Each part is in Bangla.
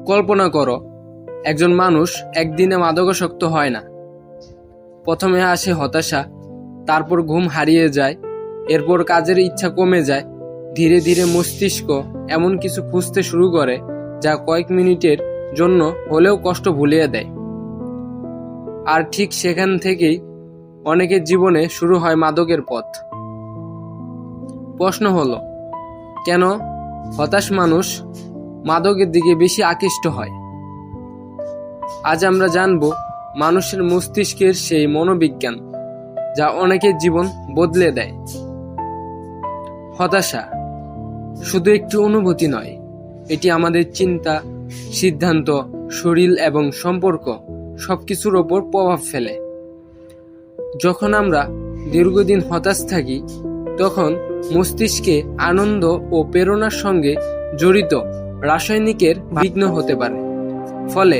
কল্পনা করো, একজন মানুষ একদিনে মাদকাসক্ত হয় না। প্রথমে আসে হতাশা, তারপর ঘুম হারিয়ে যায়, এরপর কাজের ইচ্ছা কমে যায়। ধীরে ধীরে মস্তিষ্ক এমন কিছু খুঁজতে শুরু করে যা কয়েক মিনিটের জন্য হলেও কষ্ট ভুলিয়ে দেয়। আর ঠিক সেখান থেকেই অনেকের জীবনে শুরু হয় মাদকের পথ। প্রশ্ন হলো, কেন হতাশ মানুষ মাদকের দিকে বেশি আকৃষ্ট হয়? আজ আমরা জানব মানুষের মস্তিষ্কের সেই মনোবিজ্ঞান যা অনেকের জীবন বদলে দেয়। হতাশা শুধু একটি অনুভূতি নয়, এটি আমাদের চিন্তা, সিদ্ধান্ত, শরীর এবং সম্পর্ক সবকিছুর ওপর প্রভাব ফেলে। যখন আমরা দীর্ঘদিন হতাশ থাকি, তখন মস্তিষ্কে আনন্দ ও প্রেরণার সঙ্গে জড়িত রাসায়নিকের বিঘ্ন হতে পারে। ফলে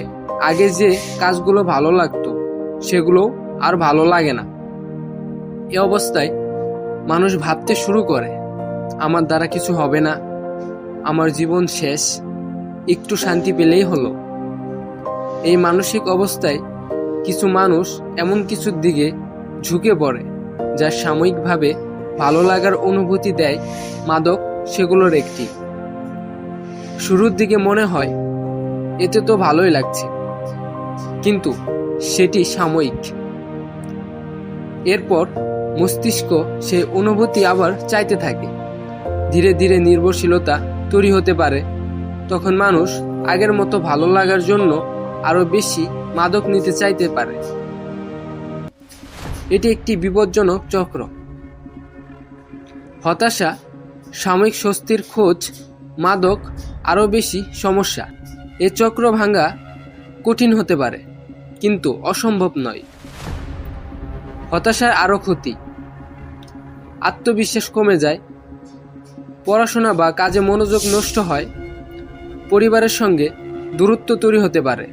আগে যে কাজগুলো ভালো লাগতো সেগুলো আর ভালো লাগে না। এ অবস্থায় মানুষ ভাবতে শুরু করে, আমার দ্বারা কিছু হবে না, আমার জীবন শেষ, একটু শান্তি পেলেই হলো। এই মানসিক অবস্থায় কিছু মানুষ এমন কিছুর দিকে ঝুঁকে পড়ে যা সাময়িকভাবে ভালো লাগার অনুভূতি দেয়। মাদক সেগুলোর একটি। শুরুর দিকে মনে হয় এতে তো ভালোই লাগছে, কিন্তু সেটি সাময়িক। এরপর মস্তিষ্ক সেই অনুভূতি আবার চাইতে থাকে। ধীরে ধীরে নির্ভরশীলতা তৈরি হতে পারে। তখন মানুষ আগের মতো ভালো লাগার জন্য আরো বেশি মাদক নিতে চাইতে পারে। এটি একটি বিপজ্জনক চক্র। হতাশা, সাময়িক স্বস্তির খোঁজ, মাদক, আরো বেশি সমস্যা। এ চক্র ভাঙা কঠিন হতে পারে, কিন্তু অসম্ভব নয়। হতাশার আরো ক্ষতি, আত্মবিশ্বাস কমে যায়, পড়াশোনা বা কাজে মনোযোগ নষ্ট হয়, পরিবারের সঙ্গে দূরত্ব তৈরি হতে পারে,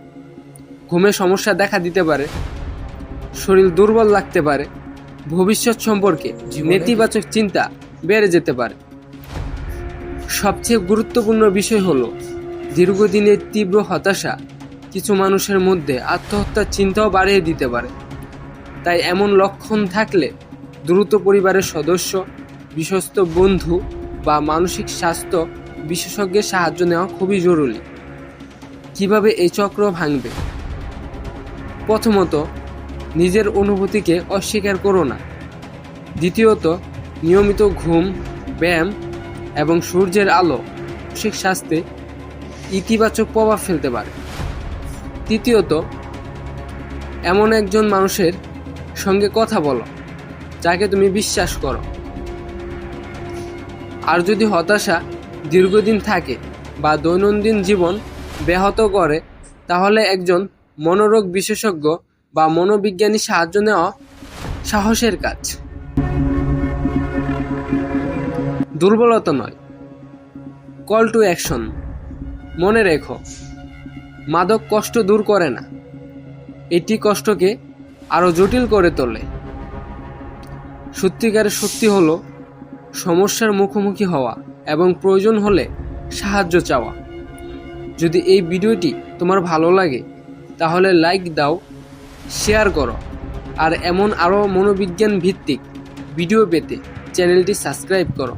ঘুমে সমস্যা দেখা দিতে পারে, শরীর দুর্বল লাগতে পারে, ভবিষ্যৎ সম্পর্কে নেতিবাচক চিন্তা বেড়ে যেতে পারে। সবচেয়ে গুরুত্বপূর্ণ বিষয় হলো, দীর্ঘদিনের তীব্র হতাশা কিছু মানুষের মধ্যে আত্মহত্যার চিন্তাও বাড়িয়ে দিতে পারে। তাই এমন লক্ষণ থাকলে দ্রুত পরিবারের সদস্য, বিশ্বস্ত বন্ধু বা মানসিক স্বাস্থ্য বিশেষজ্ঞের সাহায্য নেওয়া খুবই জরুরি। কিভাবে এই চক্র ভাঙবে? প্রথমত, নিজের অনুভূতিকে অস্বীকার করো না। দ্বিতীয়ত, নিয়মিত ঘুম, ব্যায়াম এবং সূর্যের আলো মানসিক স্বাস্থ্যে ইতিবাচক প্রভাব ফেলতে পারে। তৃতীয়ত, এমন একজন মানুষের সঙ্গে কথা বলো যাকে তুমি বিশ্বাস করো। আর যদি হতাশা দীর্ঘদিন থাকে বা দৈনন্দিন জীবন ব্যাহত করে, তাহলে একজন মনোরোগ বিশেষজ্ঞ বা মনোবিজ্ঞানী সাহায্য নেওয়া সাহসের কাজ। দুর্বলতা নয়, কল টু অ্যাকশন। মনে রেখো, মাদক কষ্ট দূর করে না, এটি কষ্টকে আরো জটিল করে তোলে। সত্যিকারের শক্তি হলো সমস্যার মুখোমুখি হওয়া এবং প্রয়োজন হলে সাহায্য চাওয়া। যদি এই ভিডিওটি তোমার ভালো লাগে তাহলে লাইক দাও, শেয়ার করো, আর এমন আরও মনোবিজ্ঞান ভিত্তিক ভিডিও পেতে চ্যানেলটি সাবস্ক্রাইব করো।